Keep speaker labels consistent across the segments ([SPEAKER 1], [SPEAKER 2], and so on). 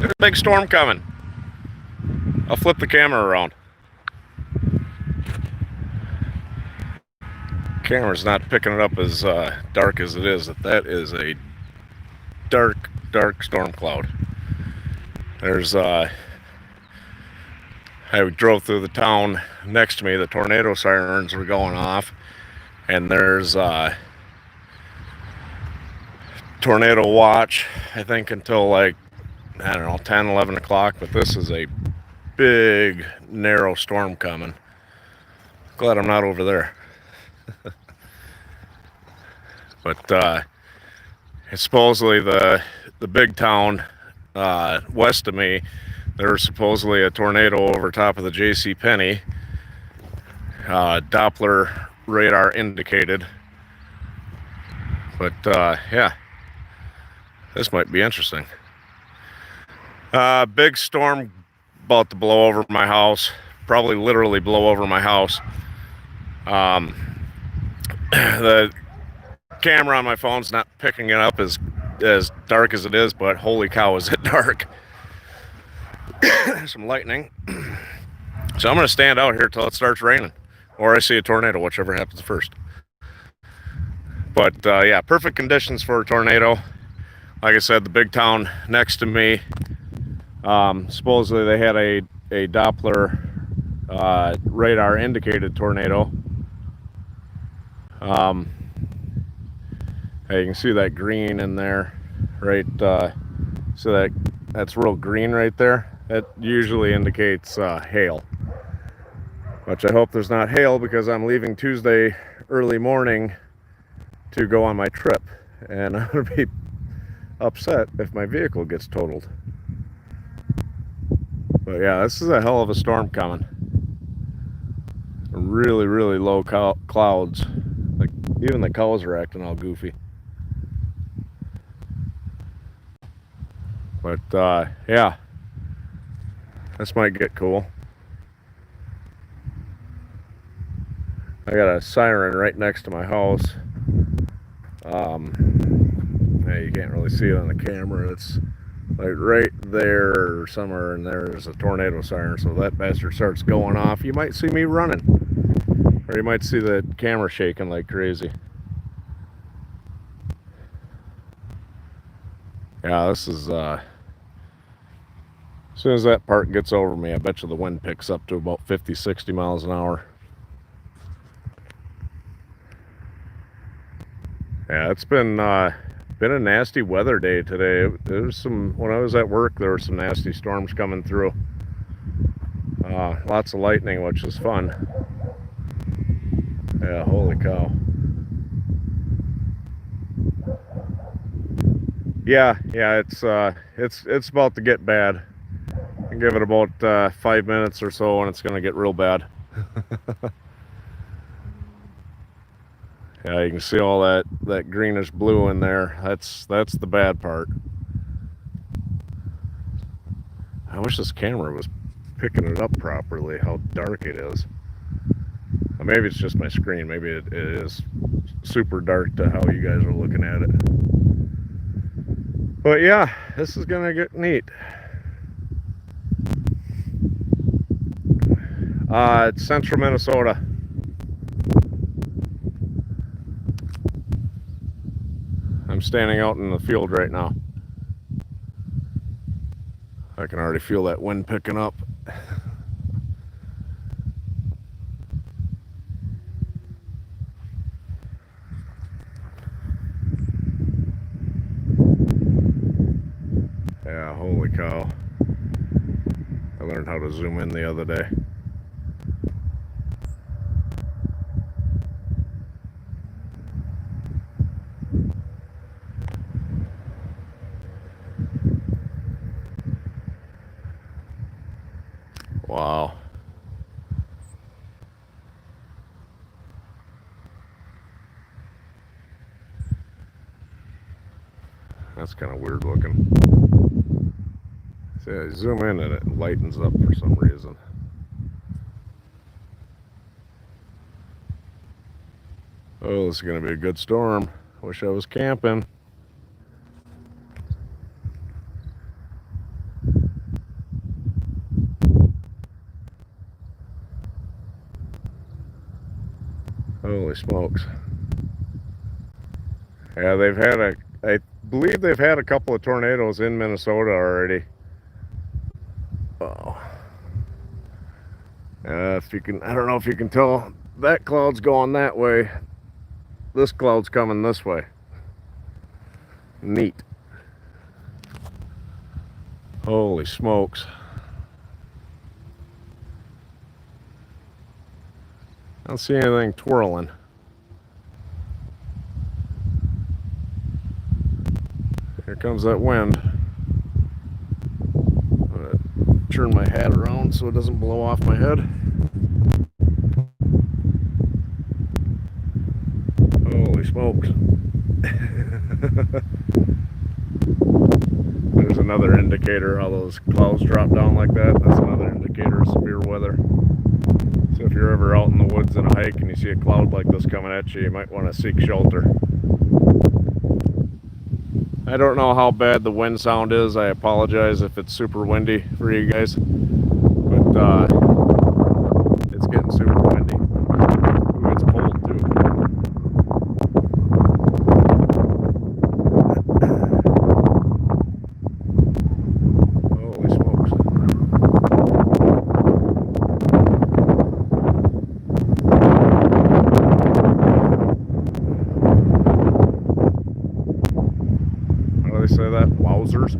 [SPEAKER 1] There's a big storm coming. I'll flip the camera around. Camera's not picking it up as dark as it is. That is a dark storm cloud. There's I drove through the town next to me. The tornado sirens were going off, and there's tornado watch, I think, until like, I don't know, 10, 11 o'clock. But this is a big, narrow storm coming. Glad I'm not over there. But it's supposedly the big town west of me. There's supposedly a tornado over top of the J.C. Penney. Doppler radar indicated. But yeah, this might be interesting. Big storm about to blow over my house. Probably literally blow over my house. The camera on my phone's not picking it up as dark as it is, but holy cow, is it dark. Some lightning. So I'm going to stand out here till it starts raining, or I see a tornado, whichever happens first. But yeah, perfect conditions for a tornado. Like I said, the big town next to me, supposedly they had a Doppler radar indicated tornado. You can see that green in there, right? So that's real green right there. That usually indicates hail. Which I hope there's not hail, because I'm leaving Tuesday early morning to go on my trip, and I'm gonna be upset if my vehicle gets totaled. But yeah, this is a hell of a storm coming. Really low clouds. Like, even the cows are acting all goofy. But yeah, this might get cool. I got a siren right next to my house. Yeah, you can't really see it on the camera. It's like right there or somewhere in there is a tornado siren. So that bastard starts going off, you might see me running, or you might see the camera shaking like crazy. Yeah, this is as soon as that part gets over me, I bet you the wind picks up to about 50-60 miles an hour. Yeah, it's been a nasty weather day today. There's when I was at work, there were some nasty storms coming through. Lots of lightning, which is fun. Yeah, holy cow. Yeah, it's about to get bad. I'll give it about 5 minutes or so, and it's gonna get real bad. Yeah, you can see all that greenish blue in there. That's the bad part. I wish this camera was picking it up properly, how dark it is. Maybe it's just my screen. Maybe it is super dark to how you guys are looking at it. But yeah, this is gonna get neat. It's central Minnesota. I'm standing out in the field right now. I can already feel that wind picking up. Yeah, holy cow. I learned how to zoom in the other day. Wow. That's kind of weird looking. See, I zoom in and it lightens up for some reason. Oh, this is going to be a good storm. Wish I was camping. smokes. Yeah, I believe they've had a couple of tornadoes in Minnesota already. Oh. If you can, I don't know if you can tell, that cloud's going that way. This cloud's coming this way. Neat. Holy smokes. I don't see anything twirling. Here comes that wind. I'm gonna turn my hat around so it doesn't blow off my head. Holy smokes. There's another indicator. All those clouds drop down like that. That's another indicator of severe weather. So if you're ever out in the woods in a hike and you see a cloud like this coming at you, you might want to seek shelter. I don't know how bad the wind sound is. I apologize if it's super windy for you guys. But it's getting super windy. Ooh, it's cold too. Holy smokes. How do they say that? Wowzers.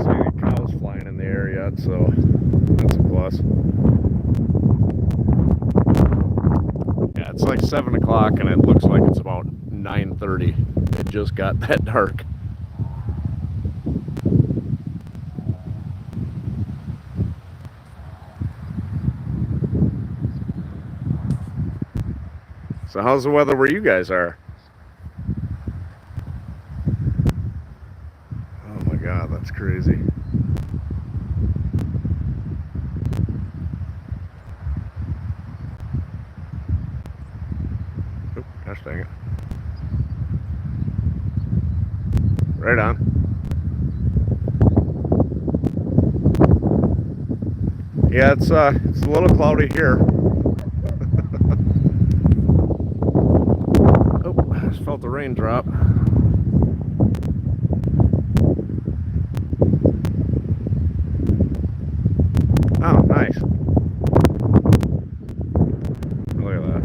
[SPEAKER 1] See any cows flying in the air yet, so that's a plus. Yeah, it's like 7 o'clock and it looks like it's about 9:30. It just got that dark. So how's the weather where you guys are? Oh my God, that's crazy. Oop, gosh dang it. Right on. Yeah, it's a little cloudy here. Oh, I just felt the raindrop. Oh, nice. Look at that.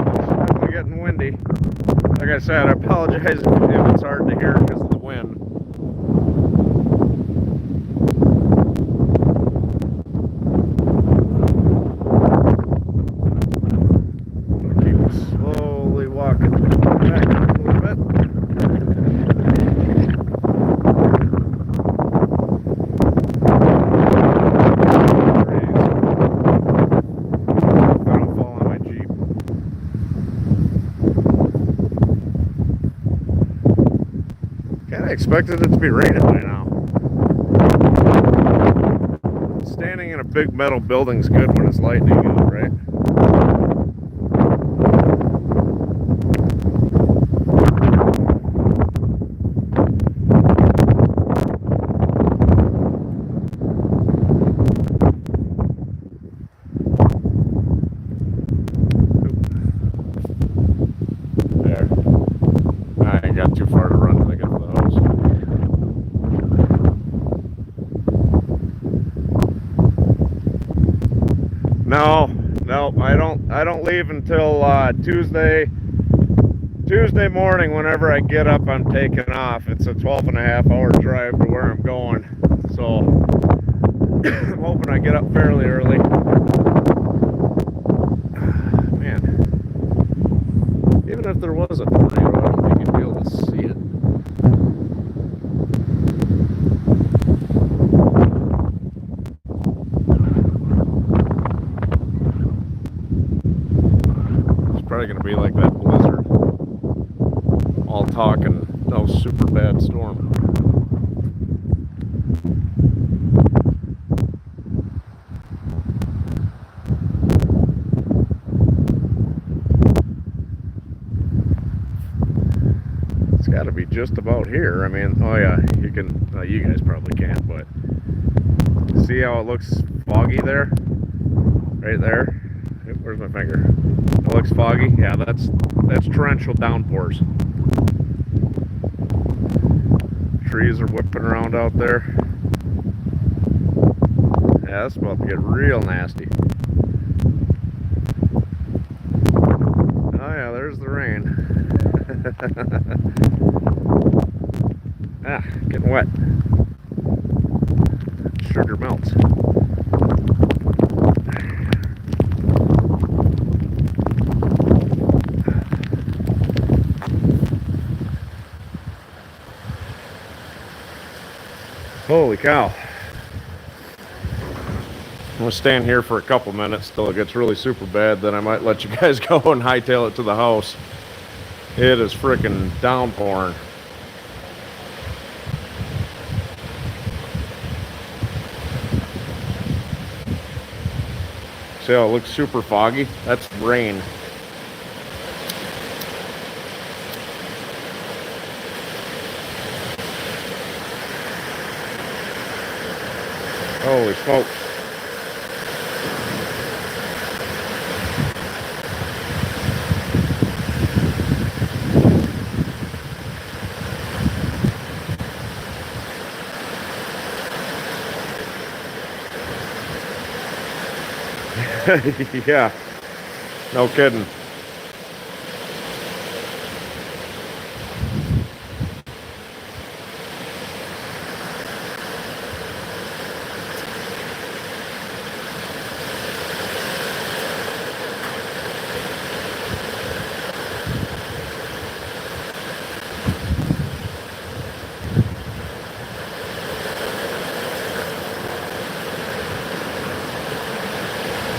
[SPEAKER 1] It's definitely getting windy. Like I said, I apologize if it's hard to hear because of the wind. I'll keep slowly walking back a little bit. I don't fall on my Jeep. Kinda expected it to be raining by now. Standing in a big metal building's good when it's lightning out, right? There. I ain't got too far to run till I get to the house. No, I don't leave until Tuesday morning. Whenever I get up, I'm taking off. It's a 12.5-hour drive to where I'm going. So I'm hoping I get up fairly early. Man, even if there was a tornado, I don't think you'd be able to see it. It's probably going to be like that blizzard. All talk and no super bad storm. just about here. I mean, oh yeah, you can, you guys probably can't, but see how it looks foggy there? Right there. Where's my finger? It looks foggy. Yeah, that's torrential downpours. Trees are whipping around out there. Yeah, that's about to get real nasty. Oh yeah, there's the rain. Ah, getting wet. Sugar melts. Holy cow. I'm gonna stand here for a couple minutes till it gets really super bad, then I might let you guys go and hightail it to the house. It is freaking downpouring. See how it looks super foggy? That's rain. Holy smokes. Yeah, no kidding.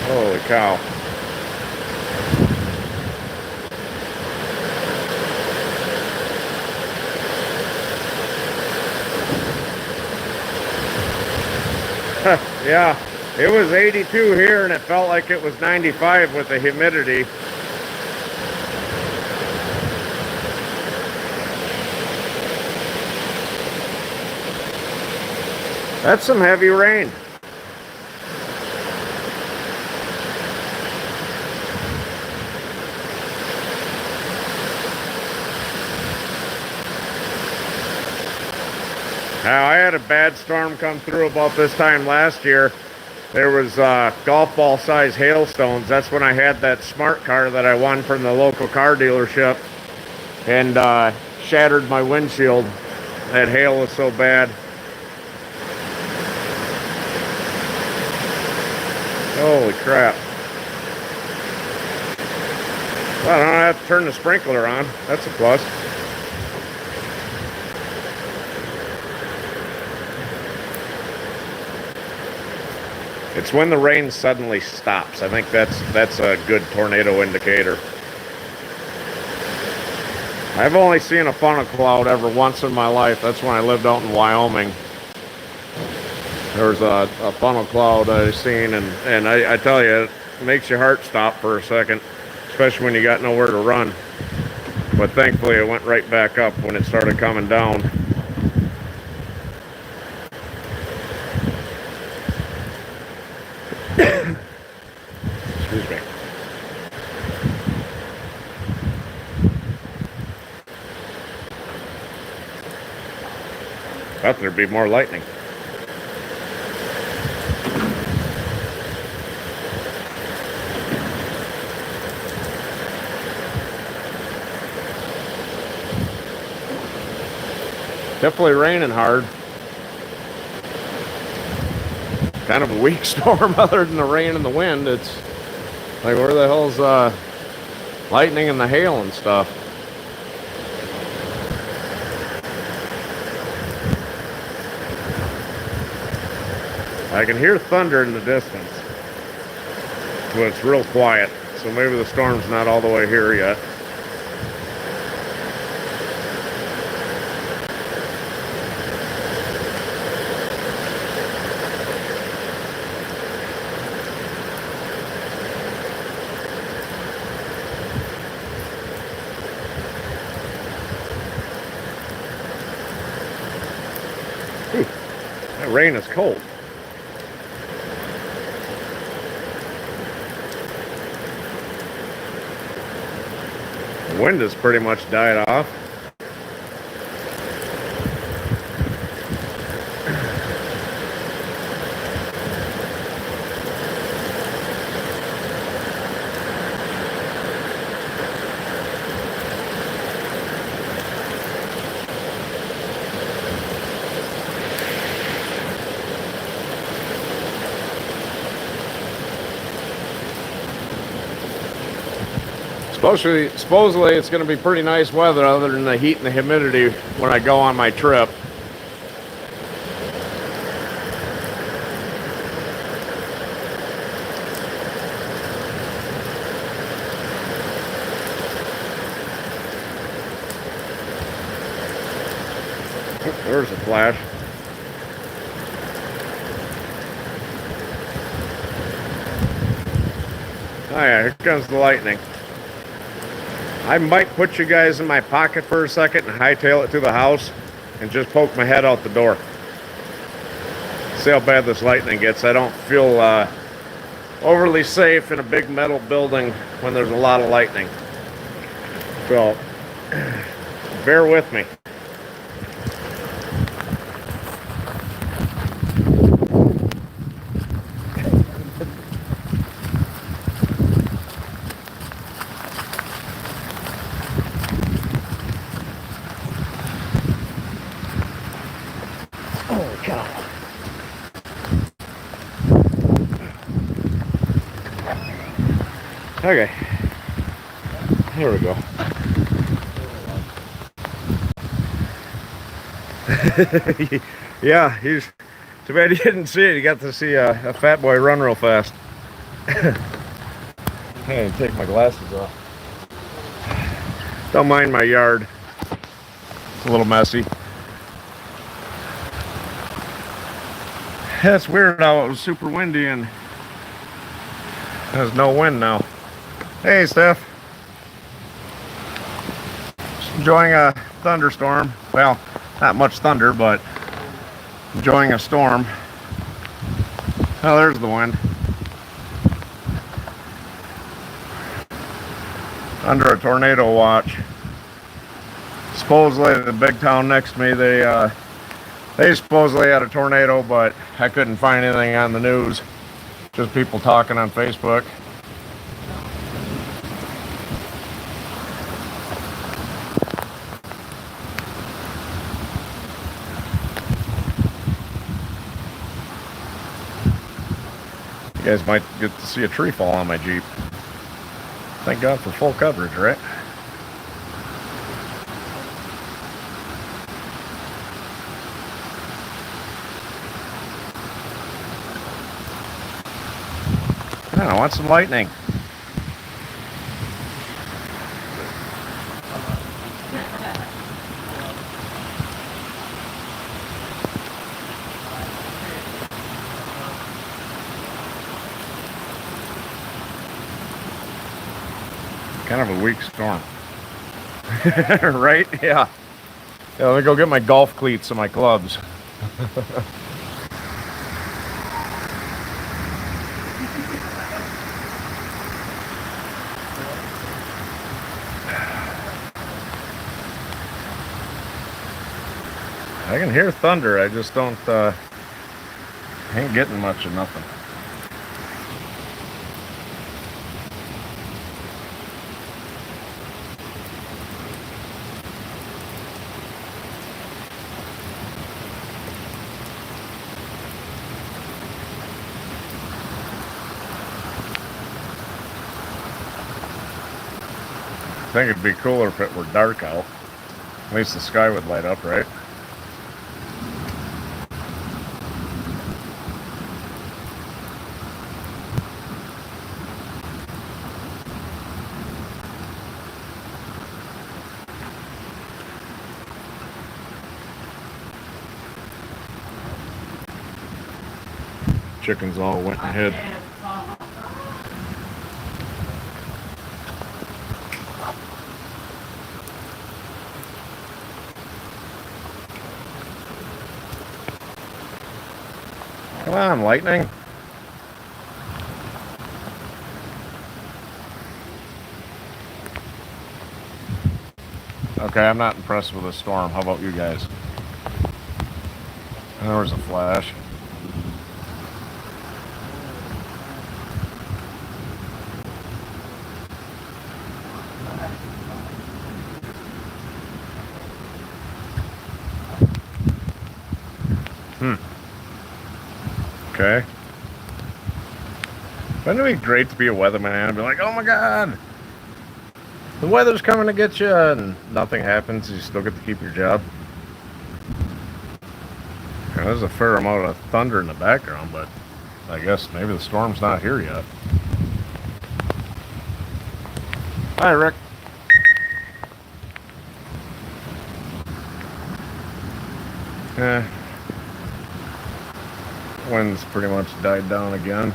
[SPEAKER 1] Holy cow. Yeah, it was 82 here and it felt like it was 95 with the humidity. That's some heavy rain. Now, I had a bad storm come through about this time last year. There was golf ball size hailstones. That's when I had that smart car that I won from the local car dealership and shattered my windshield. That hail was so bad. Holy crap. Well, I don't have to turn the sprinkler on. That's a plus. It's when the rain suddenly stops. I think that's a good tornado indicator. I've only seen a funnel cloud ever once in my life. That's when I lived out in Wyoming. There was a funnel cloud I seen, and I tell you, it makes your heart stop for a second, especially when you got nowhere to run. But thankfully, it went right back up when it started coming down. Excuse me. Thought there'd be more lightning. Definitely raining hard. Kind of a weak storm other than the rain and the wind. It's like, where the hell's lightning and the hail and stuff? I can hear thunder in the distance, but it's real quiet, so maybe the storm's not all the way here yet. rain is cold. The wind has pretty much died off. Supposedly it's going to be pretty nice weather other than the heat and the humidity when I go on my trip. Oh, there's a flash. Oh yeah, here comes the lightning. I might put you guys in my pocket for a second and hightail it to the house and just poke my head out the door. See how bad this lightning gets. I don't feel overly safe in a big metal building when there's a lot of lightning. So, bear with me. Okay, here we go. Yeah, he's too bad you didn't see it. You got to see a fat boy run real fast. Hey, take my glasses off. Don't mind my yard. It's a little messy. That's weird how it was super windy and there's no wind now. Hey, Steph. Just enjoying a thunderstorm. Well, not much thunder, but enjoying a storm. Oh, there's the wind. Under a tornado watch. Supposedly, the big town next to me, they supposedly had a tornado, but I couldn't find anything on the news. Just people talking on Facebook. You guys might get to see a tree fall on my Jeep. Thank God for full coverage, right? I want some lightning. Kind of a weak storm. Right? Yeah. Yeah, let me go get my golf cleats and my gloves. I can hear thunder, I just don't, ain't getting much of nothing. I think it'd be cooler if it were dark out. At least the sky would light up, right? Chickens all went ahead. Come on, lightning. Okay, I'm not impressed with the storm. How about you guys? There was a flash. Okay. Wouldn't it be great to be a weatherman and be like, oh my god, the weather's coming to get you, and nothing happens, you still get to keep your job? Yeah, there's a fair amount of thunder in the background, but I guess maybe the storm's not here yet. Hi, Rick. Wind's pretty much died down again.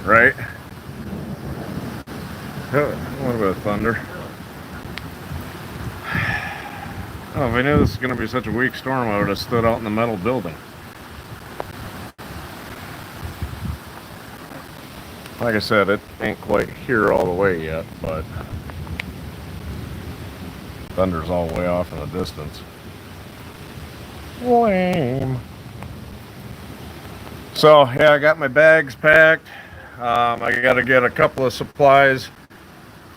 [SPEAKER 1] Right? A little bit of thunder. Oh, if I knew this was going to be such a weak storm, I would have stood out in the metal building. Like I said, it ain't quite here all the way yet, but thunder's all the way off in the distance. Lame. So, yeah, I got my bags packed. I got to get a couple of supplies.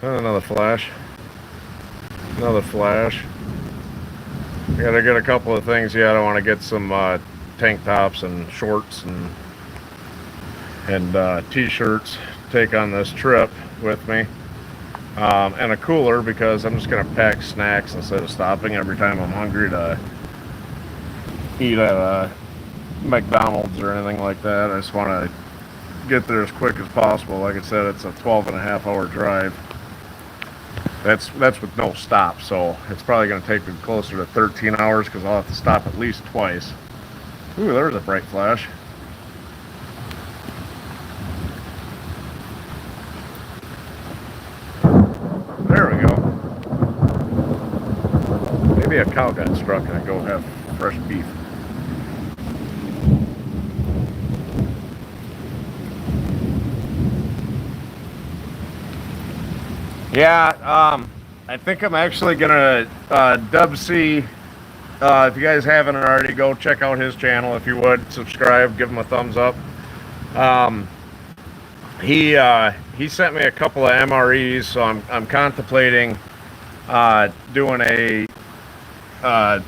[SPEAKER 1] Oh, another flash. Another flash. I got to get a couple of things. Yeah, I don't want to get some tank tops and shorts and t-shirts to take on this trip with me, and a cooler, because I'm just going to pack snacks instead of stopping every time I'm hungry to eat at McDonald's or anything like that. I just want to get there as quick as possible. Like I said, it's a 12.5-hour drive. That's with no stop, so it's probably going to take me closer to 13 hours because I'll have to stop at least twice. Ooh, there's a bright flash. There we go. Maybe a cow got struck and I go have fresh beef. Yeah, I think I'm actually gonna Dub C. If you guys haven't already, go check out his channel. If you would subscribe, give him a thumbs up. He sent me a couple of MREs, so I'm contemplating doing a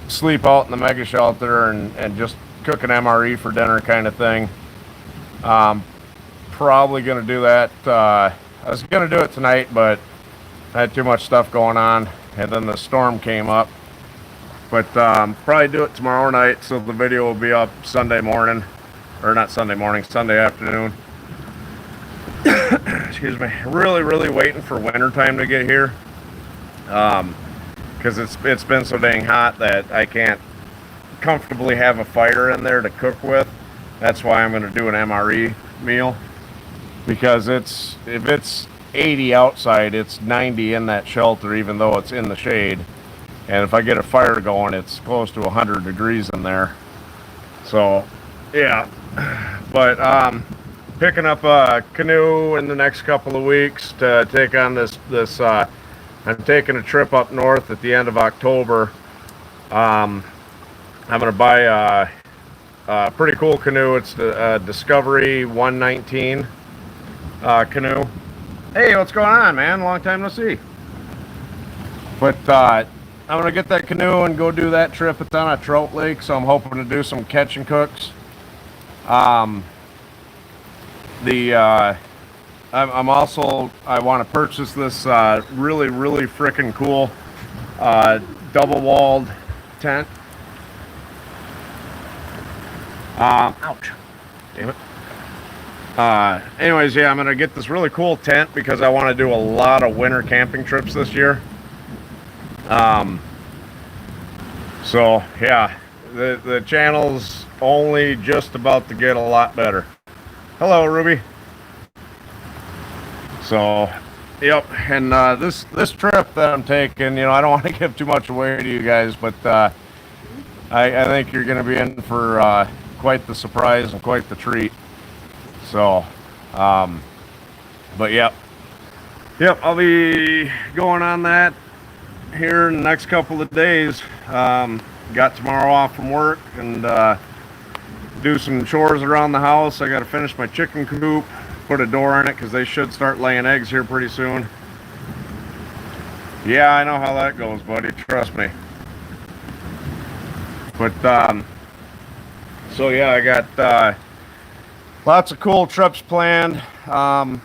[SPEAKER 1] sleep out in the mega shelter and just cook an MRE for dinner kind of thing. Probably gonna do that. I was gonna do it tonight, but I had too much stuff going on, and then the storm came up. But probably do it tomorrow night, so the video will be up Sunday morning, or not Sunday morning, Sunday afternoon. Excuse me. Really waiting for winter time to get here, because it's been so dang hot that I can't comfortably have a fire in there to cook with. That's why I'm going to do an MRE meal, because if it's 80 outside, it's 90 in that shelter, even though it's in the shade. And if I get a fire going, it's close to 100 degrees in there. So, yeah. But picking up a canoe in the next couple of weeks to take on this. I'm taking a trip up north at the end of October. I'm going to buy a pretty cool canoe. It's the Discovery 119 canoe. Hey, what's going on, man? Long time no see. But I'm going to get that canoe and go do that trip. It's on a trout lake, so I'm hoping to do some catch and cooks. I want to purchase this really freaking cool double-walled tent. Ouch. Damn it. Anyways, yeah, I'm going to get this really cool tent because I want to do a lot of winter camping trips this year. So, yeah, the channel's only just about to get a lot better. Hello, Ruby. So, Yep, and this trip that I'm taking, you know, I don't want to give too much away to you guys, but I think you're going to be in for quite the surprise and quite the treat. So, but yep, I'll be going on that here in the next couple of days. Got tomorrow off from work and do some chores around the house. I got to finish my chicken coop, put a door in it because they should start laying eggs here pretty soon. Yeah, I know how that goes, buddy. Trust me. But so yeah, I got lots of cool trips planned. I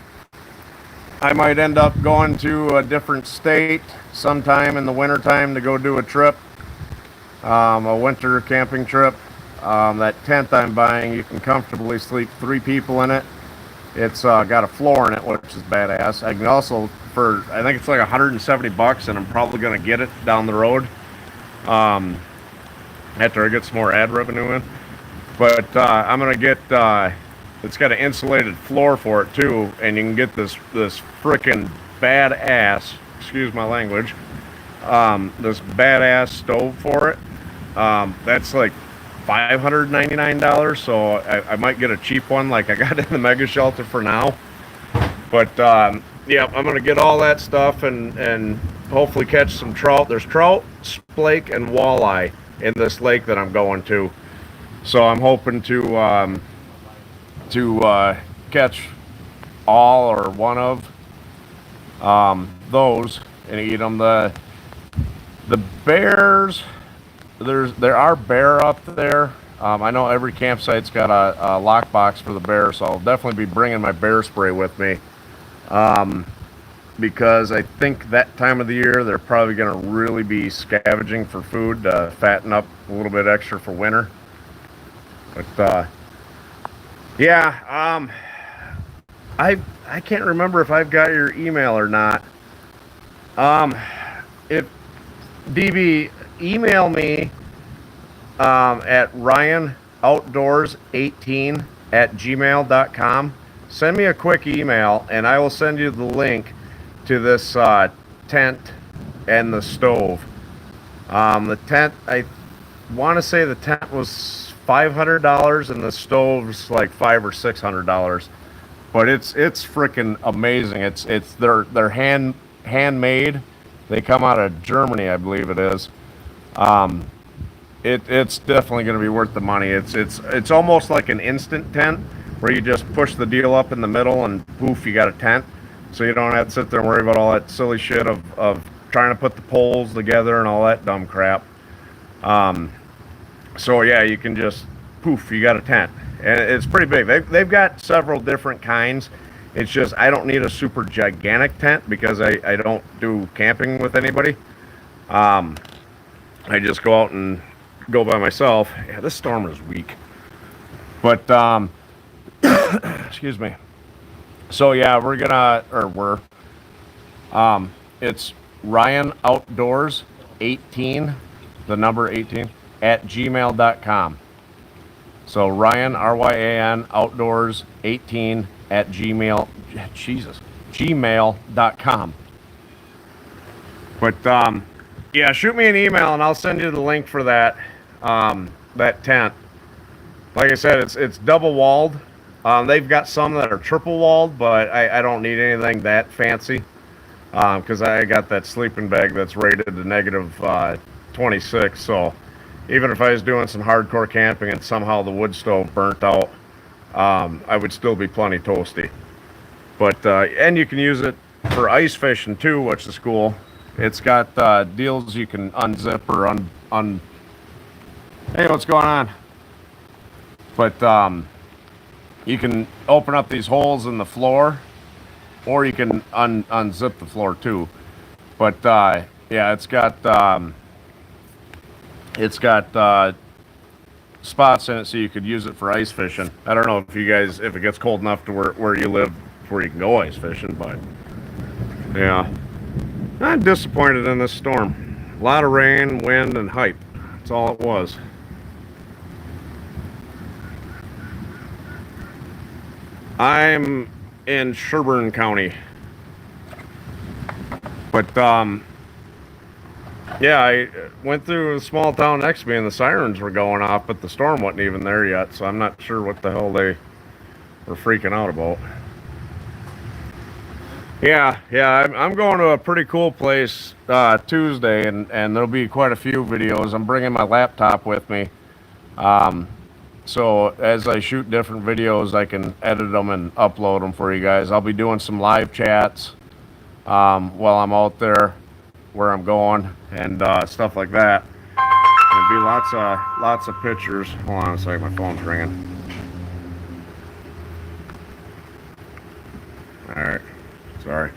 [SPEAKER 1] might end up going to a different state sometime in the wintertime to go do a trip, a winter camping trip. That tent I'm buying, you can comfortably sleep 3 people in it. It's got a floor in it, which is badass. I can also, for I think it's like $170, and I'm probably gonna get it down the road after I get some more ad revenue in. But I'm gonna get. It's got an insulated floor for it too, and you can get this freaking badass. Excuse my language. This badass stove for it. That's like $599, so I might get a cheap one like I got in the Mega Shelter for now. But yeah, I'm gonna get all that stuff and hopefully catch some trout. There's trout, splake, and walleye in this lake that I'm going to. So I'm hoping to catch all or one of those and eat them. The bears. There are bear up there. I know every campsite's got a lockbox for the bear, so I'll definitely be bringing my bear spray with me. Because I think that time of the year they're probably going to really be scavenging for food to fatten up a little bit extra for winter. But yeah, I can't remember if I've got your email or not. If DB, email me at ryan.outdoors18@gmail.com. Send me a quick email and I will send you the link to this tent and the stove. The tent, I want to say the tent was $500 and the stove's like $500 or $600. But it's freaking amazing. They're handmade. They come out of Germany, I believe it is. It's definitely going to be worth the money. It's almost like an instant tent where you just push the deal up in the middle and poof, you got a tent. So you don't have to sit there and worry about all that silly shit of trying to put the poles together and all that dumb crap. So yeah, you can just poof, you got a tent, and it's pretty big. They've got several different kinds. It's just I don't need a super gigantic tent because I don't do camping with anybody. I just go out and go by myself. Yeah, this storm is weak. But excuse me. So yeah, it's Ryan Outdoors 18, the number 18 at gmail.com. So Ryan, RYAN Outdoors 18 at gmail.com. But yeah, shoot me an email and I'll send you the link for that that tent. Like I said, it's double walled. They've got some that are triple walled, but I don't need anything that fancy because I got that sleeping bag that's rated to negative 26. So even if I was doing some hardcore camping and somehow the wood stove burnt out, I would still be plenty toasty. But and you can use it for ice fishing too, which is cool. It's got deals you can unzip or un. Hey, what's going on? But you can open up these holes in the floor, or you can unzip the floor too. But yeah, it's got spots in it so you could use it for ice fishing. I don't know if it gets cold enough to where you live where you can go ice fishing, but yeah. I'm disappointed in this storm. A lot of rain, wind, and hype. That's all it was. I'm in Sherburne County. But yeah, I went through a small town next to me and the sirens were going off, but the storm wasn't even there yet, so I'm not sure what the hell they were freaking out about. Yeah, I'm going to a pretty cool place Tuesday, and there'll be quite a few videos. I'm bringing my laptop with me, so as I shoot different videos, I can edit them and upload them for you guys. I'll be doing some live chats while I'm out there, where I'm going, and stuff like that. There'll be lots of pictures. Hold on a second, my phone's ringing. All right. Sorry.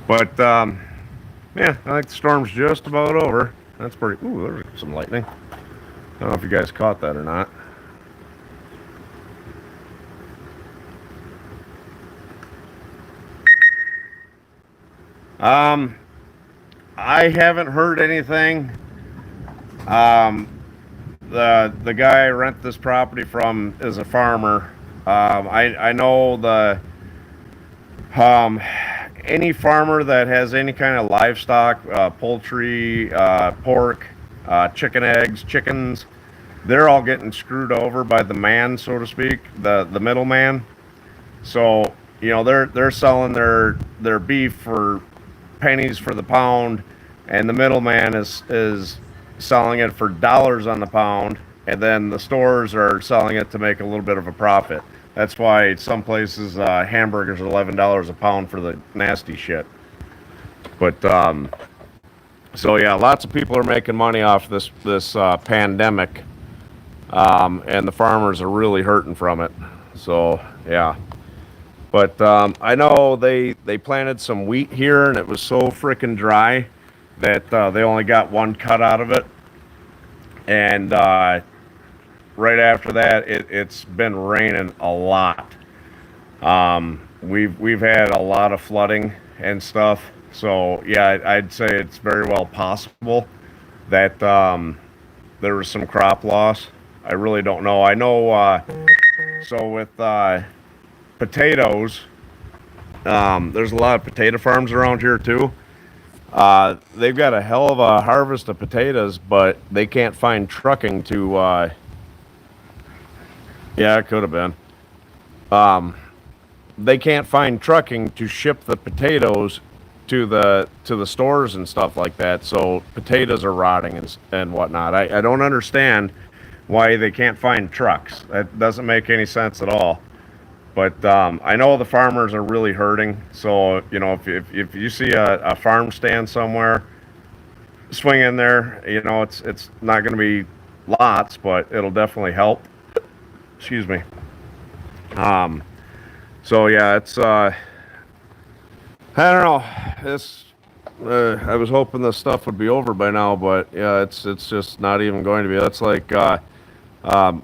[SPEAKER 1] But, yeah, I think the storm's just about over. That's pretty... Ooh, there's some lightning. I don't know if you guys caught that or not. I haven't heard anything. The guy I rent this property from is a farmer. I know any farmer that has any kind of livestock, poultry, pork, chicken eggs, chickens, they're all getting screwed over by the man, so to speak, the middleman. So, you know, they're selling their beef for pennies for the pound, and the middleman is selling it for dollars on the pound, and then the stores are selling it to make a little bit of a profit. That's why some places hamburgers are $11 a pound for the nasty shit. But so yeah, lots of people are making money off this pandemic, and the farmers are really hurting from it. So yeah, but I know they planted some wheat here, and it was so freaking dry that they only got one cut out of it, and right after that, it's been raining a lot. We've had a lot of flooding and stuff. So yeah, I'd say it's very well possible that there was some crop loss. I really don't know. I know. So with potatoes, there's a lot of potato farms around here too. They've got a hell of a harvest of potatoes, but they can't find trucking to. Yeah, it could have been. They can't find trucking to ship the potatoes to the stores and stuff like that. So potatoes are rotting and whatnot. I don't understand why they can't find trucks. That doesn't make any sense at all. But I know the farmers are really hurting. So, you know, if you see a farm stand somewhere, swing in there. You know, it's not going to be lots, but it'll definitely help. Excuse me. So yeah, it's I don't know. It's I was hoping this stuff would be over by now, but yeah, it's just not even going to be. That's like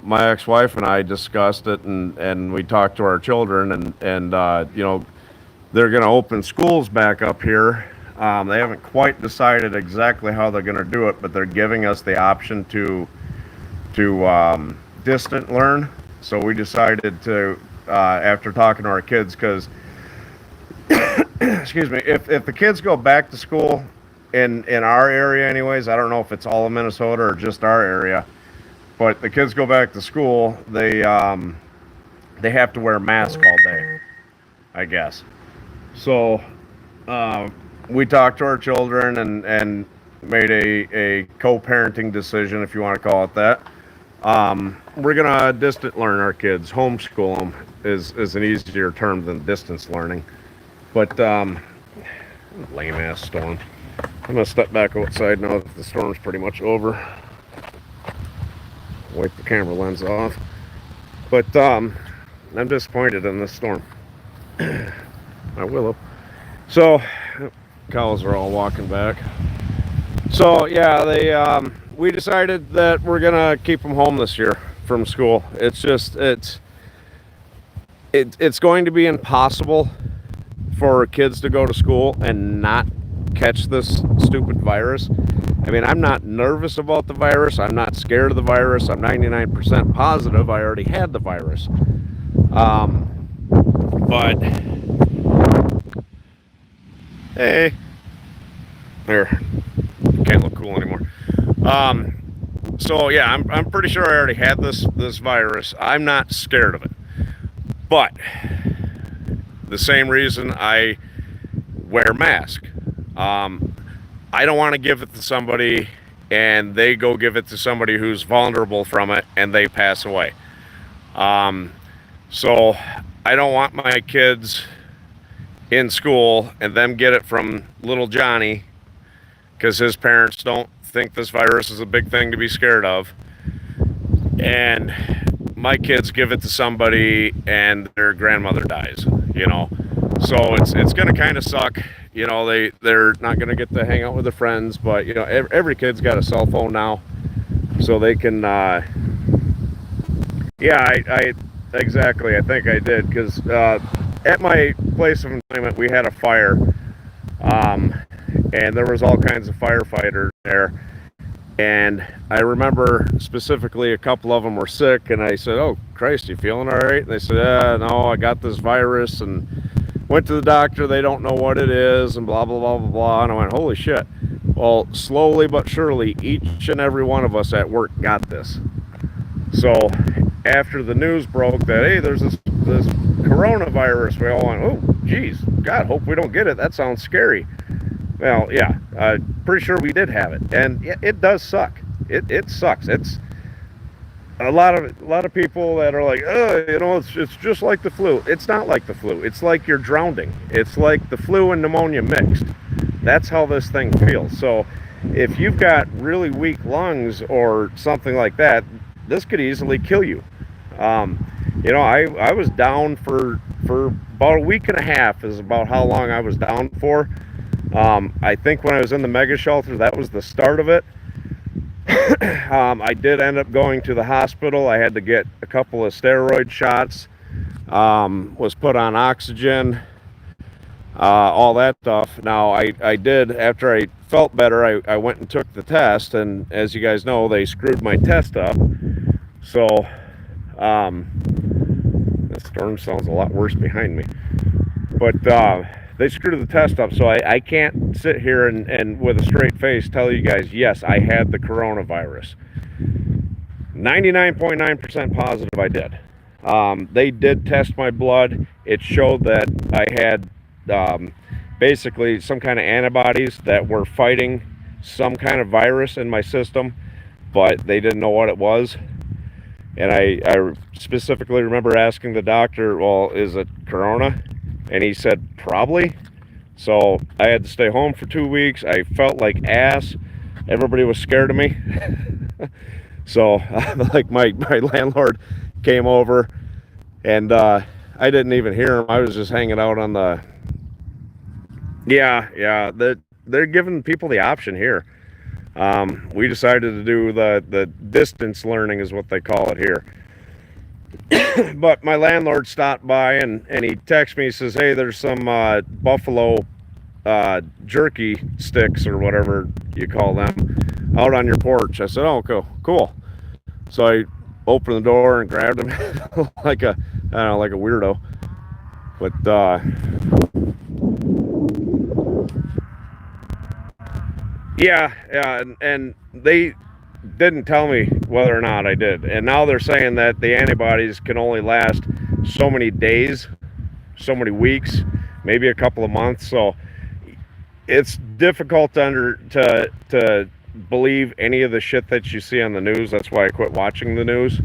[SPEAKER 1] my ex-wife and I discussed it, and we talked to our children, and you know, they're going to open schools back up here. They haven't quite decided exactly how they're going to do it, but they're giving us the option to distant learn. So we decided to, after talking to our kids, because, excuse me, if the kids go back to school in our area anyways, I don't know if it's all of Minnesota or just our area, but the kids go back to school, they have to wear a mask all day, I guess. So we talked to our children and made a co-parenting decision, if you want to call it that. We're gonna distant learn our kids. Homeschool them is an easier term than distance learning. But lame ass storm. I'm gonna step back outside now that the storm's pretty much over. Wipe the camera lens off. But I'm disappointed in this storm. My willow. So cows are all walking back. So yeah, we decided that we're gonna keep them home this year from school. It's just it's going to be impossible for kids to go to school and not catch this stupid virus. I mean, I'm not nervous about the virus. I'm not scared of the virus. I'm 99% positive I already had the virus. But Hey, there. Can't look cool anymore. So yeah, I'm pretty sure I already had this virus. I'm not scared of it, but the same reason I wear mask. Um, I don't want to give it to somebody and they go give it to somebody who's vulnerable from it and they pass away. Um, so I don't want my kids in school and them get it from little Johnny because his parents don't think this virus is a big thing to be scared of. And my kids give it to somebody and their grandmother dies, you know. So it's going to kind of suck. You know, they're not going to get to hang out with their friends, but you know, every kid's got a cell phone now, so they can. Yeah, I exactly. I think I did because at my place of employment we had a fire, and there was all kinds of firefighters there. And I remember specifically a couple of them were sick, and I said, "Oh Christ, you feeling all right?" And they said, "No, I got this virus and went to the doctor. They don't know what it is, and blah blah blah blah blah." And I went, "Holy shit!" Well, slowly but surely, each and every one of us at work got this. So after the news broke that hey, there's this coronavirus, we all went, "Oh, geez, God, hope we don't get it. That sounds scary." Well, yeah, pretty sure we did have it, and it does suck. It sucks. It's a lot of people that are like, oh, you know, it's just like the flu. It's not like the flu. It's like you're drowning. It's like the flu and pneumonia mixed. That's how this thing feels. So, if you've got really weak lungs or something like that, this could easily kill you. You know, I was down for about a week and a half. Is about how long I was down for. I think when I was in the mega shelter, that was the start of it. I did end up going to the hospital. I had to get a couple of steroid shots, was put on oxygen, all that stuff. Now, I did, after I felt better, I went and took the test, and as you guys know, they screwed my test up. So, the storm sounds a lot worse behind me. But, they screwed the test up, so I can't sit here and with a straight face tell you guys, yes, I had the coronavirus. 99.9% positive I did. They did test my blood. It showed that I had basically some kind of antibodies that were fighting some kind of virus in my system, but they didn't know what it was. And I specifically remember asking the doctor, well, is it corona? And he said, probably. So I had to stay home for 2 weeks. I felt like ass. Everybody was scared of me. So like my landlord came over and I didn't even hear him. I was just hanging out on the, yeah, they're giving people the option here. We decided to do the distance learning is what they call it here. But my landlord stopped by and he texted me, he says, hey, there's some buffalo jerky sticks or whatever you call them out on your porch. I said, oh, cool. So I opened the door and grabbed them like a, I don't know, like a weirdo. But yeah, and they didn't tell me whether or not I did. And now they're saying that the antibodies can only last so many days, so many weeks, maybe a couple of months. So it's difficult to believe any of the shit that you see on the news. That's why I quit watching the news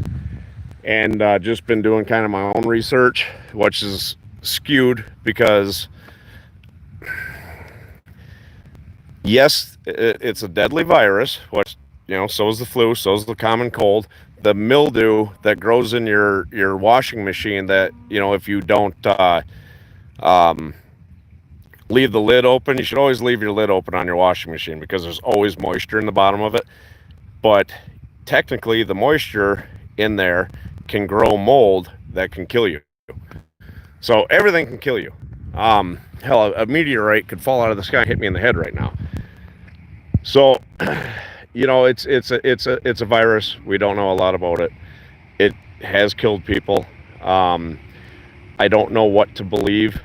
[SPEAKER 1] and just been doing kind of my own research, which is skewed because yes, it's a deadly virus, which, you know, so is the flu, so is the common cold. The mildew that grows in your washing machine that, you know, if you don't leave the lid open, you should always leave your lid open on your washing machine because there's always moisture in the bottom of it. But technically, the moisture in there can grow mold that can kill you. So everything can kill you. Hell, a meteorite could fall out of the sky and hit me in the head right now. So, you know, it's a virus. We don't know a lot about it. It has killed people. I don't know what to believe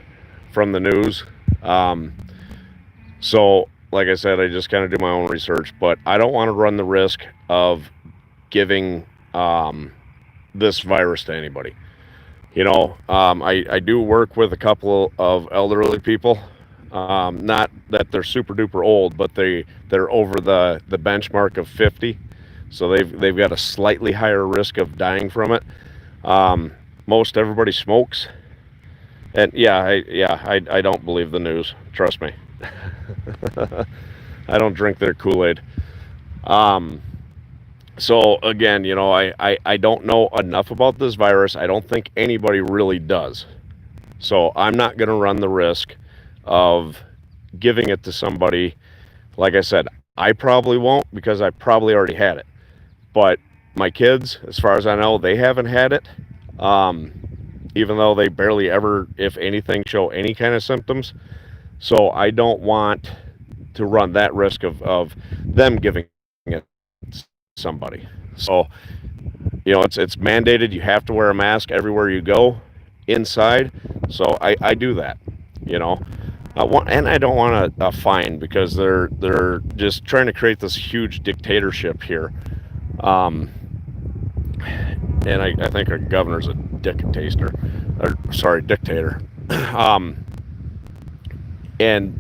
[SPEAKER 1] from the news. So, like I said, I just kind of do my own research, but I don't want to run the risk of giving this virus to anybody. I do work with a couple of elderly people. Not that they're super duper old, but they're over the benchmark of 50, so they've got a slightly higher risk of dying from it. Most everybody smokes, and I don't believe the news. Trust me, I don't drink their Kool-Aid. Um, so again, I don't know enough about this virus. I don't think anybody really does. So I'm not going to run the risk of giving it to somebody. Like I said, I probably won't because I probably already had it. But my kids, as far as I know, they haven't had it. Um, Even though they barely ever, if anything, show any kind of symptoms. So I don't want to run that risk of them giving it to somebody. So, it's mandated. You have to wear a mask everywhere you go inside. So I do that, you know. And I don't want a fine because they're just trying to create this huge dictatorship here. Um, and I think our governor's a dictator. Dictator. um, and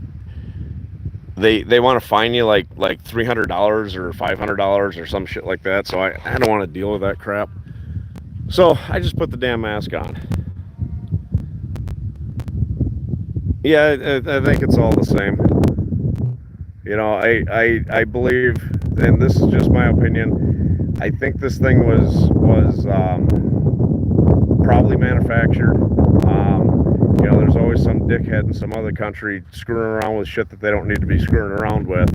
[SPEAKER 1] they want to fine you like $300 or $500 or some shit like that. So I don't want to deal with that crap. So I just put the damn mask on. Yeah, I think it's all the same. I believe, and this is just my opinion. I think this thing was probably manufactured. There's always some dickhead in some other country screwing around with shit that they don't need to be screwing around with.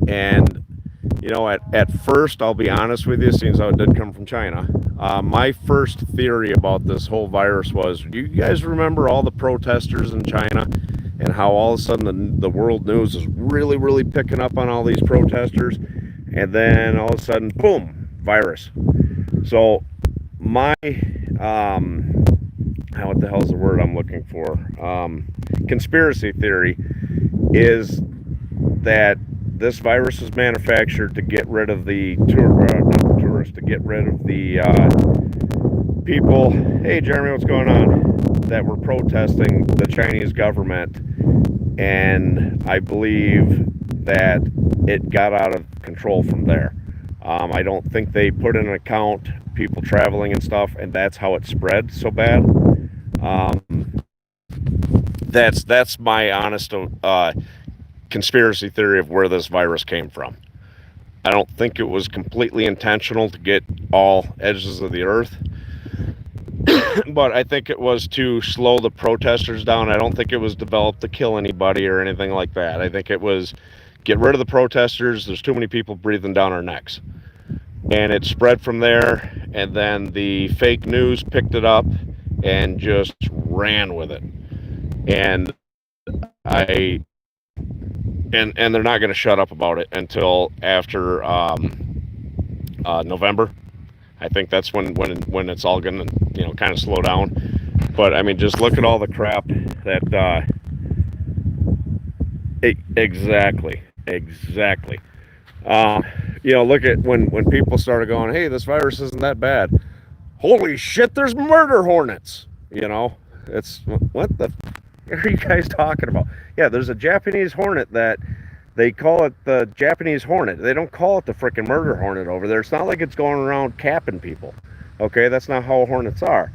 [SPEAKER 1] And at first, I'll be honest with you, seeing how it did come from China. My first theory about this whole virus was, do you guys remember all the protesters in China and how all of a sudden the world news is really, really picking up on all these protesters? And then all of a sudden, boom, virus. So my, what the hell is the word I'm looking for? Conspiracy theory is that this virus is manufactured to get rid of the tourists, to get rid of the people. Hey, Jeremy, what's going on? That were protesting the Chinese government, and I believe that it got out of control from there. I don't think they put in an account people traveling and stuff, and that's how it spread so bad. That's my honest conspiracy theory of where this virus came from. I don't think it was completely intentional to get all edges of the earth, but I think it was to slow the protesters down. I don't think it was developed to kill anybody or anything like that. I think it was get rid of the protesters. There's too many people breathing down our necks. And it spread from there, and then the fake news picked it up and just ran with it. And and they're not going to shut up about it until after November. I think that's when it's all going to kind of slow down. But I mean, just look at all the crap that exactly. Look at when people started going, hey, this virus isn't that bad. Holy shit, there's murder hornets. It's what the are you guys talking about? Yeah, there's a Japanese hornet that they call it the Japanese hornet. They don't call it the freaking murder hornet over there. It's not like it's going around capping people. Okay, that's not how hornets are.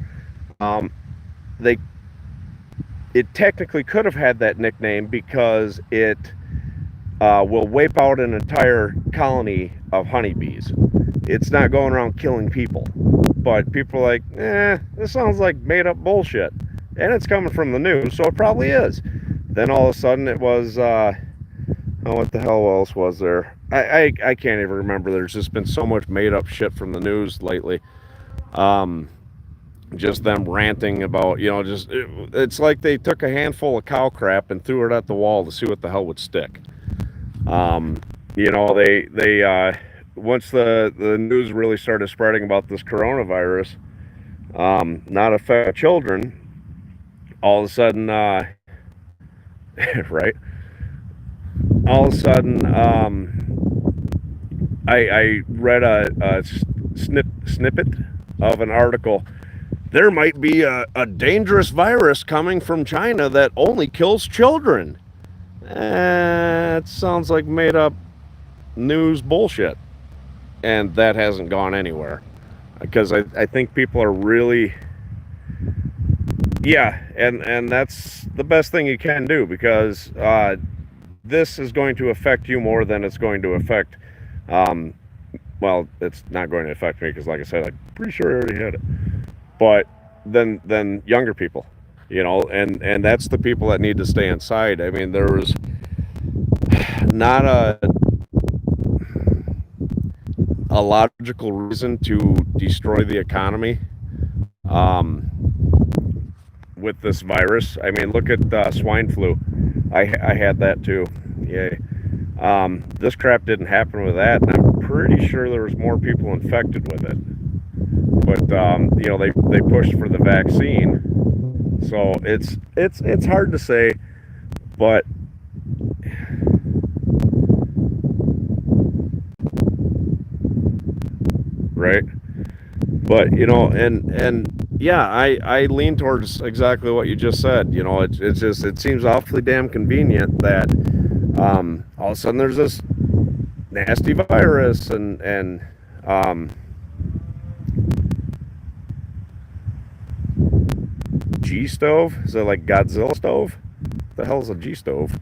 [SPEAKER 1] It technically could have had that nickname because it will wipe out an entire colony of honeybees. It's not going around killing people. But people are like, this sounds like made up bullshit. And it's coming from the news, so it probably is. Then all of a sudden it was, what the hell else was there? I can't even remember. There's just been so much made up shit from the news lately. Just them ranting about, it's like they took a handful of cow crap and threw it at the wall to see what the hell would stick. They once the news really started spreading about this coronavirus, not affect children, all of a sudden, right? all of a sudden, I read a snippet of an article. There might be a dangerous virus coming from China that only kills children. It sounds like made up news bullshit. And that hasn't gone anywhere. Because I think people are really, yeah, and that's the best thing you can do, because this is going to affect you more than it's going to affect, um, well, it's not going to affect me because, like I said, I'm pretty sure I already had it. But then younger people, and that's the people that need to stay inside. I mean, there was not a logical reason to destroy the economy um, with this virus. I mean, look at swine flu. I had that too. Yay. This crap didn't happen with that, and I'm pretty sure there was more people infected with it. But they pushed for the vaccine, so it's hard to say, but right. But and yeah, I lean towards exactly what you just said. It seems awfully damn convenient that all of a sudden there's this nasty virus and G stove? Is that like Godzilla stove? What the hell is a G stove?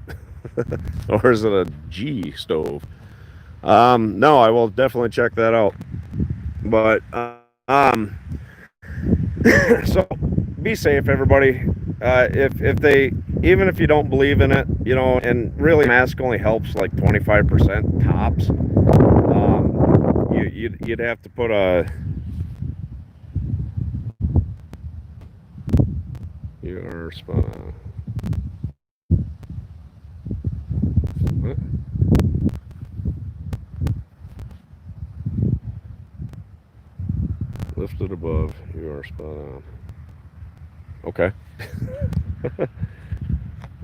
[SPEAKER 1] Or is it a G stove? No, I will definitely check that out. But um, so be safe, everybody. If they, even if you don't believe in it, and really mask only helps like 25% tops. You'd have to put a. You are spot on. What? Lifted above. You are spot on. Okay.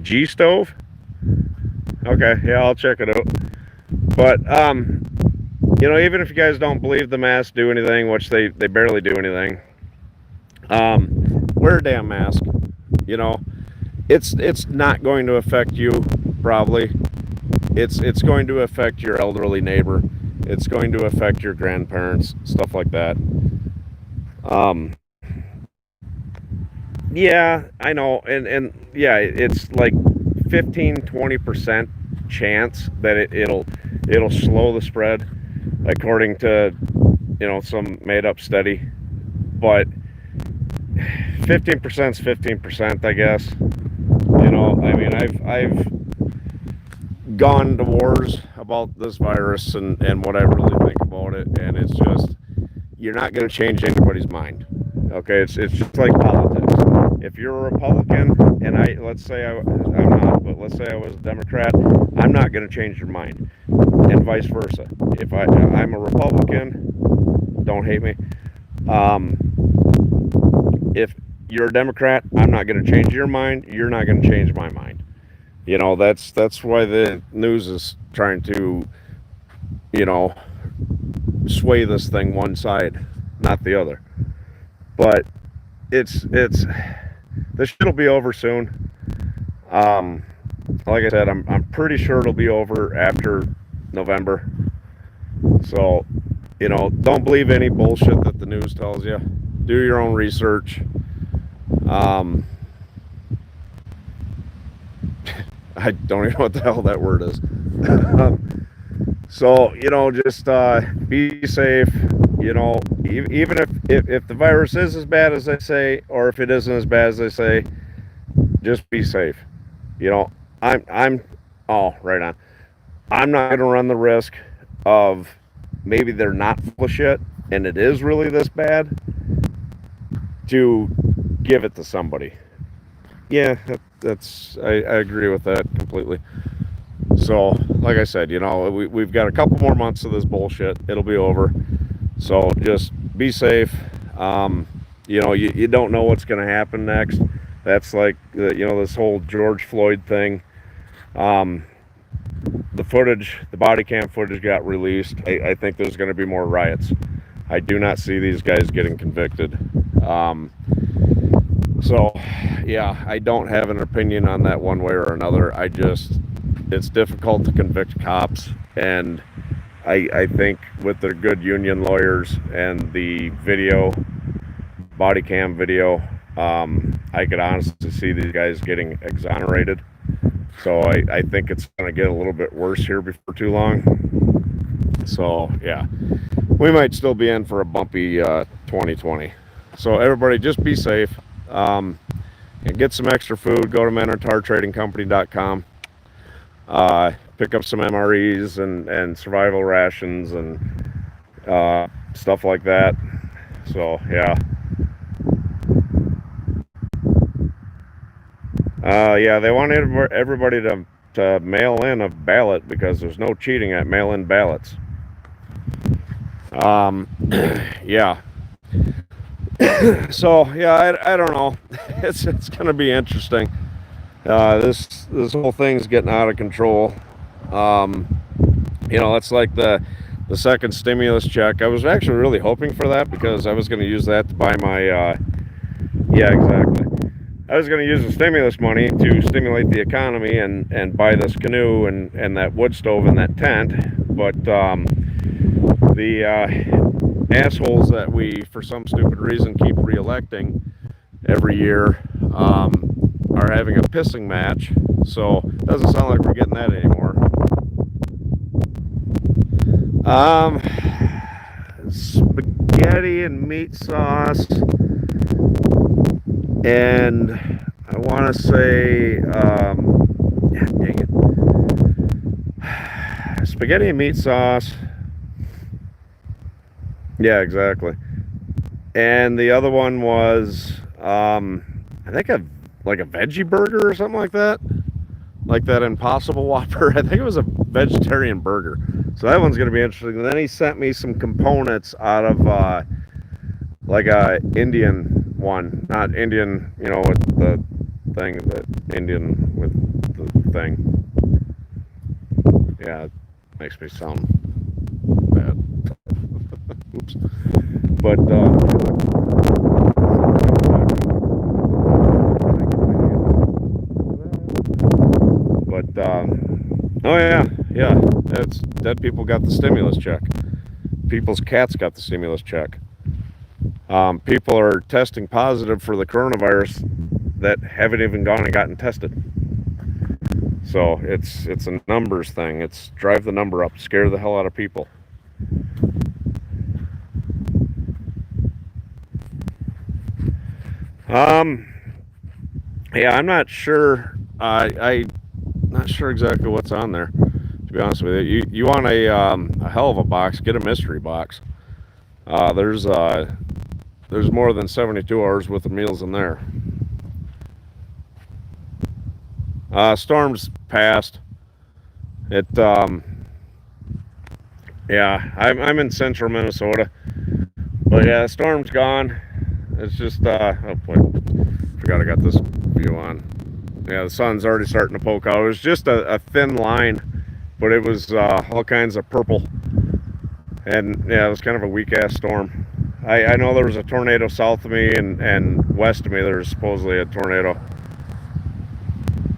[SPEAKER 1] G stove? Okay, yeah, I'll check it out. But even if you guys don't believe the masks do anything, which they barely do anything, wear a damn mask. It's not going to affect you, probably. It's going to affect your elderly neighbor. It's going to affect your grandparents, stuff like that. Um, yeah, I know, and yeah, it's like 15-20% chance that it'll slow the spread, according to some made up study, but 15% is 15%, I guess. I mean, I've gone to wars about this virus and what I really think about it, and it's just, you're not going to change anybody's mind. Okay, it's just like politics. If you're a Republican, and let's say I'm not, but let's say I was a Democrat, I'm not going to change your mind, and vice versa. If I'm a Republican, don't hate me. If you're a Democrat, I'm not going to change your mind. You're not going to change my mind. That's why the news is trying to, sway this thing one side, not the other. But it's this shit'll be over soon. Like I said, I'm pretty sure it'll be over after November. So, don't believe any bullshit that the news tells you. Do your own research. I don't even know what the hell that word is. So, just be safe. Even if the virus is as bad as they say, or if it isn't as bad as they say, just be safe. I'm oh, right on. I'm not going to run the risk of maybe they're not full of shit and it is really this bad to give it to somebody. Yeah, I agree with that completely. So, like I said, we've got a couple more months of this bullshit. It'll be over. So just be safe. You don't know what's going to happen next. That's like, this whole George Floyd thing. the footage, the body cam footage got released, I think there's going to be more riots. I do not see these guys getting convicted. So, yeah, I don't have an opinion on that one way or another. It's difficult to convict cops, and I think with their good union lawyers and the body cam video, I could honestly see these guys getting exonerated. So I think it's going to get a little bit worse here before too long. So, yeah, we might still be in for a bumpy 2020. So everybody just be safe. And get some extra food. Go to minotaurtradingcompany.com. Pick up some MREs and survival rations and stuff like that. So, yeah. Yeah, they want everybody to mail in a ballot because there's no cheating at mail-in ballots. Yeah. So, yeah, I don't know. It's going to be interesting. This whole thing's getting out of control. It's like the second stimulus check. I was actually really hoping for that because I was going to use that to buy my, yeah, exactly. I was going to use the stimulus money to stimulate the economy and buy this canoe and that wood stove and that tent. But the assholes that we, for some stupid reason, keep reelecting every year are having a pissing match. So it doesn't sound like we're getting that anymore. Spaghetti and meat sauce, and I want to say, dang it, spaghetti and meat sauce. Yeah, exactly. And the other one was, I think like a veggie burger or something like that Impossible Whopper. I think it was a vegetarian burger. So that one's going to be interesting. And then he sent me some components out of like a Indian one, not Indian, with the thing, the Indian with the thing. Yeah, it makes me sound bad. Oops. But oh yeah, that's dead people got the stimulus check. People's cats got the stimulus check. People are testing positive for the coronavirus that haven't even gone and gotten tested. So it's a numbers thing. It's drive the number up, scare the hell out of people. Yeah, I'm not sure. I'm not sure exactly what's on there. To be honest with you, you want a hell of a box? Get a mystery box. There's more than 72 hours worth of meals in there. Storm's passed. It yeah, I'm in central Minnesota, but yeah, the storm's gone. It's just oh boy, forgot I got this view on. Yeah, the sun's already starting to poke out. It was just a thin line, but it was all kinds of purple, and yeah, it was kind of a weak ass storm. I know there was a tornado south of me and west of me. There's supposedly a tornado.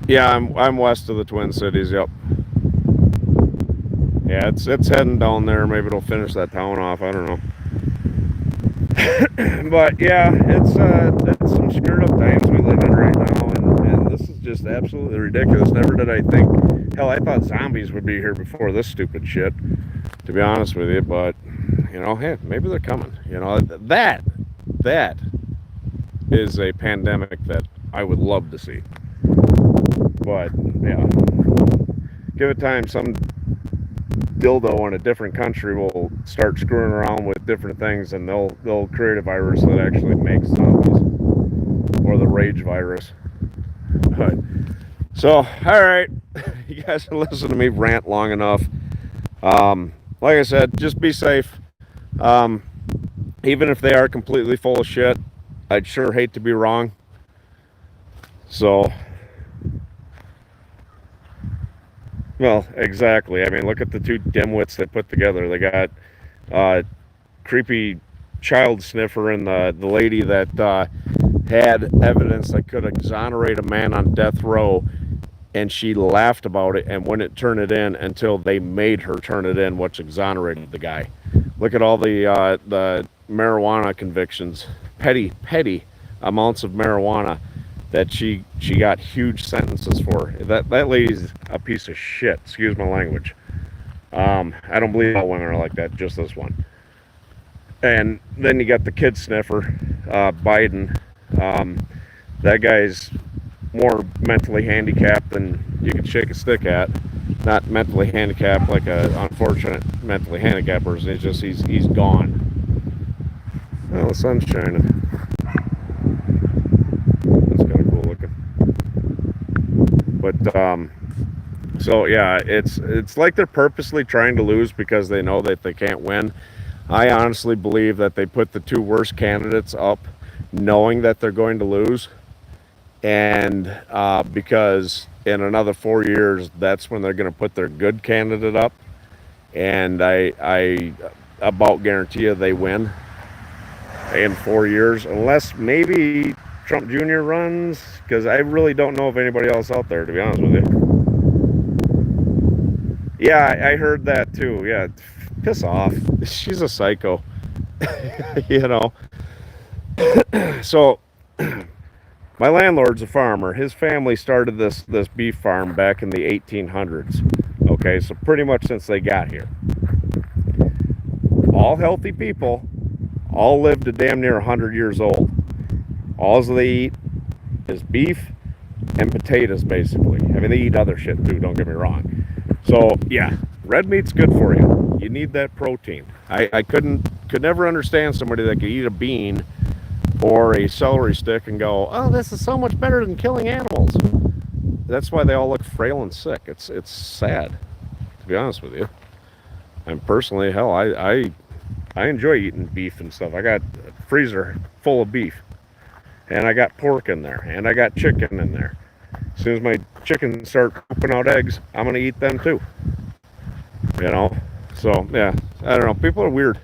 [SPEAKER 1] Yeah, I'm west of the Twin Cities. Yep. Yeah, it's heading down there. Maybe it'll finish that town off. I don't know. But yeah, it's some screwed up times we live in right now, and this is just absolutely ridiculous. Never did I think, hell, I thought zombies would be here before this stupid shit, to be honest with you. But hey, maybe they're coming. That is a pandemic that I would love to see. But yeah, give it time. Some dildo in a different country will start screwing around with different things, and they'll create a virus that actually makes zombies, or the rage virus. But so, all right, you guys have listened to me rant long enough. Like I said, just be safe. Even if they are completely full of shit, I'd sure hate to be wrong. So Well, exactly. I mean, look at the two dimwits they put together. They got uh, creepy child sniffer and the lady that had evidence that could exonerate a man on death row, and she laughed about it and wouldn't turn it in until they made her turn it in, which exonerated the guy. Look at all the marijuana convictions, petty amounts of marijuana that she got huge sentences for. That lady's a piece of shit. Excuse my language. I don't believe all women are like that. Just this one. And then you got the kid sniffer, Biden. Um, that guy's more mentally handicapped than you can shake a stick at. Not mentally handicapped like a unfortunate mentally handicapped person. It's just he's gone. Oh, the sun's shining. That's kind of cool looking. But so yeah, it's like they're purposely trying to lose because they know that they can't win. I honestly believe that they put the two worst candidates up knowing that they're going to lose, and because in another 4 years that's when they're going to put their good candidate up, and I about guarantee you they win in 4 years, unless maybe Trump Jr. runs, because I really don't know of anybody else out there, to be honest with you. Yeah, I heard that too. Yeah, piss off. She's a psycho. you know. So my landlord's a farmer. His family started this beef farm back in the 1800s. Okay, so pretty much since they got here. All healthy people, all lived to damn near 100 years old. All they eat is beef and potatoes, basically. I mean, they eat other shit too, don't get me wrong. So yeah, red meat's good for you. You need that protein. I could never understand somebody that could eat a bean or a celery stick and go, oh, this is so much better than killing animals. That's why they all look frail and sick. It's sad, to be honest with you. And personally, hell, I enjoy eating beef and stuff. I got a freezer full of beef, and I got pork in there, and I got chicken in there. As soon as my chickens start pooping out eggs, I'm gonna eat them too. You know? So yeah, I don't know. People are weird.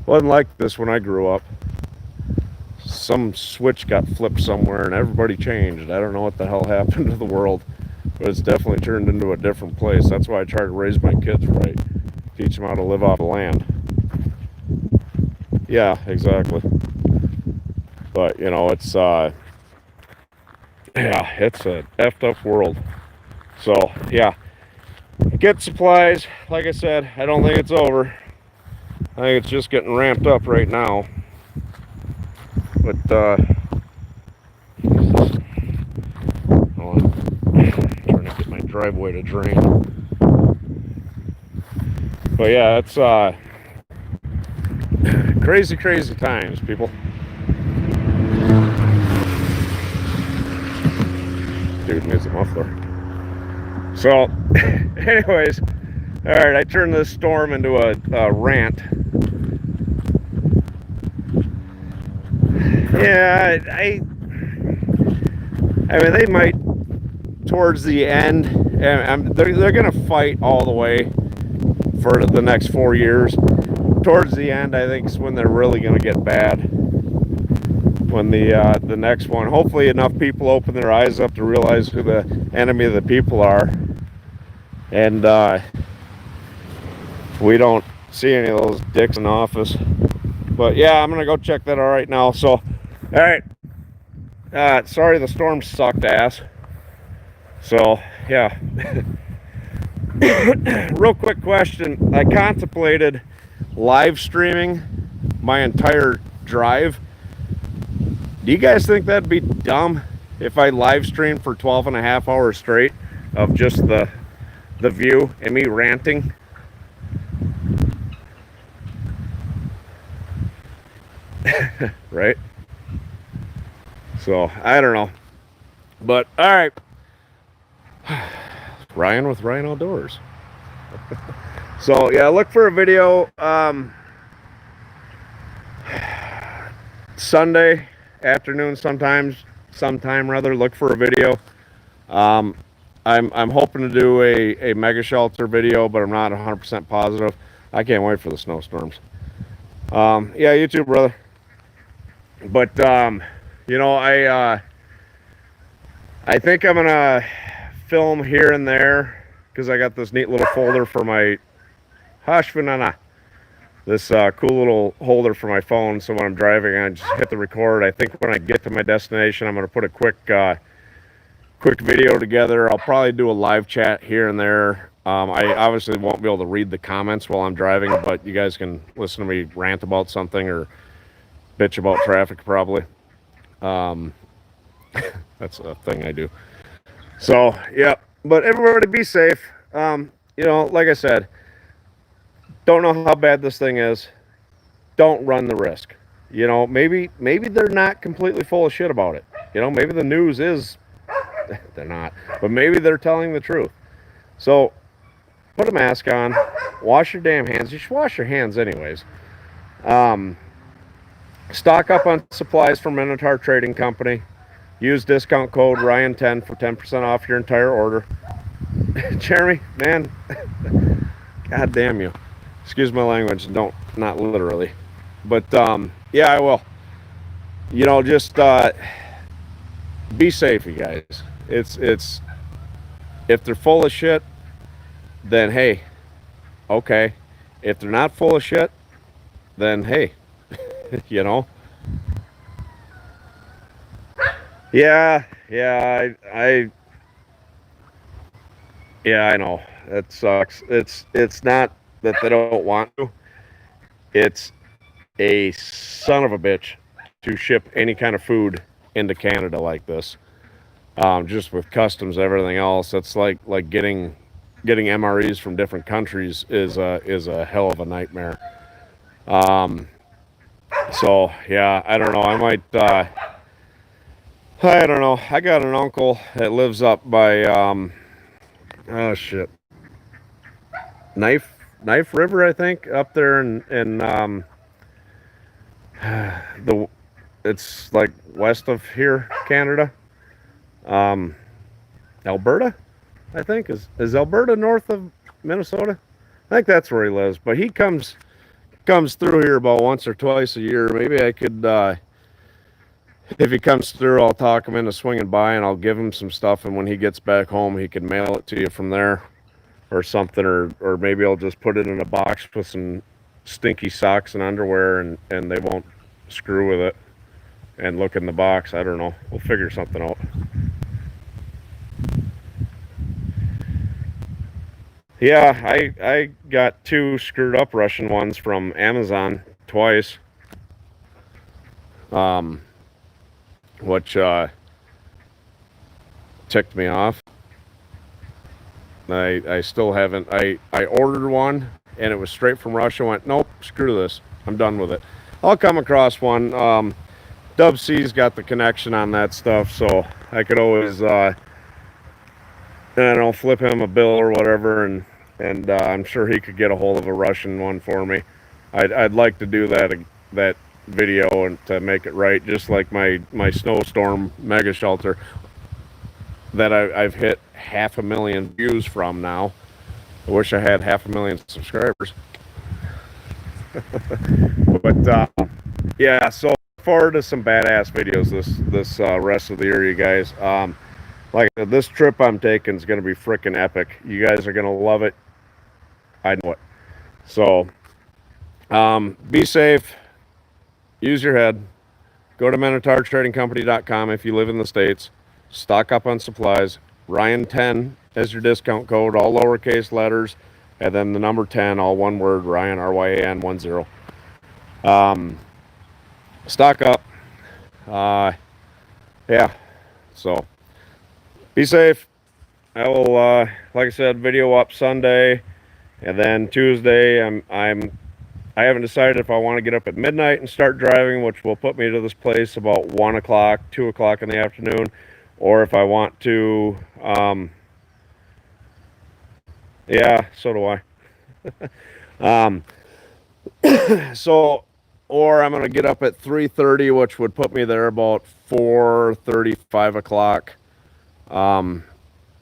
[SPEAKER 1] Wasn't like this when I grew up. Some switch got flipped somewhere and everybody changed. I don't know what the hell happened to the world, but it's definitely turned into a different place. That's why I try to raise my kids right. Teach them how to live off the land. Yeah, exactly. But you know, it's yeah, it's a effed up world. So yeah, get supplies. Like I said, I don't think it's over. I think it's just getting ramped up right now. But hold on. I'm trying to get my driveway to drain. But yeah, it's crazy times, people. Dude needs a muffler. So, anyways, all right, I turned this storm into a rant. Yeah, I mean, they might towards the end, and they're gonna fight all the way for the next 4 years. Towards the end, I think is when they're really gonna get bad. When the next one, hopefully enough people open their eyes up to realize who the enemy of the people are, and we don't see any of those dicks in office. But yeah, I'm gonna go check that out right now. So, all right. Sorry the storm sucked ass. So yeah. Real quick question. I contemplated live streaming my entire drive. Do you guys think that'd be dumb if I live streamed for 12 and a half hours straight of just the view and me ranting? Right? So I don't know. But all right. Ryan with Ryan Outdoors. So yeah, look for a video Sunday afternoon sometime rather. Look for a video. I'm hoping to do a mega shelter video, but I'm not 100% positive. I can't wait for the snowstorms. Yeah, you too, brother. But you know, I think I'm gonna film here and there because I got this neat little folder for my this cool little holder for my phone. So when I'm driving, I just hit the record. I think when I get to my destination, I'm gonna put a quick video together. I'll probably do a live chat here and there. I obviously won't be able to read the comments while I'm driving, but you guys can listen to me rant about something or bitch about traffic probably. That's a thing I do. So, yeah, but everybody be safe. You know, like I said, don't know how bad this thing is. Don't run the risk. You know, maybe they're not completely full of shit about it. You know, maybe the news is they're not, but maybe they're telling the truth. So put a mask on, wash your damn hands. You should wash your hands anyways. Stock up on supplies from Minotaur Trading Company. Use discount code Ryan10 for 10% off your entire order. Jeremy, man, god damn you. Excuse my language, not literally. But yeah, I will. You know, just be safe, you guys. It's if they're full of shit, then hey, okay. If they're not full of shit, then hey, you know. Yeah, I know. That sucks. It's not that they don't want to. It's a son of a bitch to ship any kind of food into Canada like this. Just with customs, everything else. That's like getting MREs from different countries is a hell of a nightmare. So yeah, I don't know. I might. I don't know. I got an uncle that lives up by oh shit, Knife River, I think, up there in the it's like west of here, Canada. Alberta, I think is Alberta north of Minnesota. I think that's where he lives. But he comes through here about once or twice a year. Maybe I could, if he comes through, I'll talk him into swinging by and I'll give him some stuff. And when he gets back home, he can mail it to you from there or something. Or maybe I'll just put it in a box with some stinky socks and underwear and they won't screw with it and look in the box. I don't know. We'll figure something out. Yeah, I got 2 screwed up Russian ones from Amazon twice. Which ticked me off. I still haven't. I ordered one and it was straight from Russia. Went, nope, screw this. I'm done with it. I'll come across one. Dub C's got the connection on that stuff, so I could always I don't know, flip him a bill or whatever, and I'm sure he could get a hold of a Russian one for me. I'd like to do that video and to make it right, just like my snowstorm mega shelter that I've hit 500,000 views from now. I wish I had 500,000 subscribers. But yeah, so forward to some badass videos this rest of the year, you guys. Like this trip I'm taking is going to be freaking epic. You guys are going to love it. I know it. So be safe. Use your head. Go to MinotaurTradingCompany.com if you live in the States. Stock up on supplies. Ryan10 as your discount code, all lowercase letters, and then the number 10, all one word, Ryan, RYAN10. Stock up. Yeah. So be safe. I will, like I said, video up Sunday, and then Tuesday. I haven't decided if I want to get up at midnight and start driving, which will put me to this place about 1 o'clock, 2 o'clock in the afternoon, or if I want to. Yeah, so do I. So, or I'm gonna get up at 3:30, which would put me there about 4:30, 5 o'clock.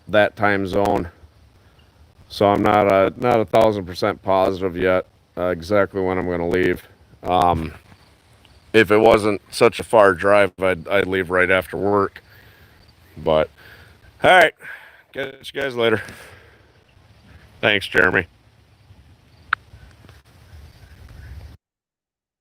[SPEAKER 1] that time zone. So I'm not 1,000% positive yet exactly when I'm going to leave. If it wasn't such a far drive, I'd leave right after work. But all right, catch you guys later. Thanks, Jeremy.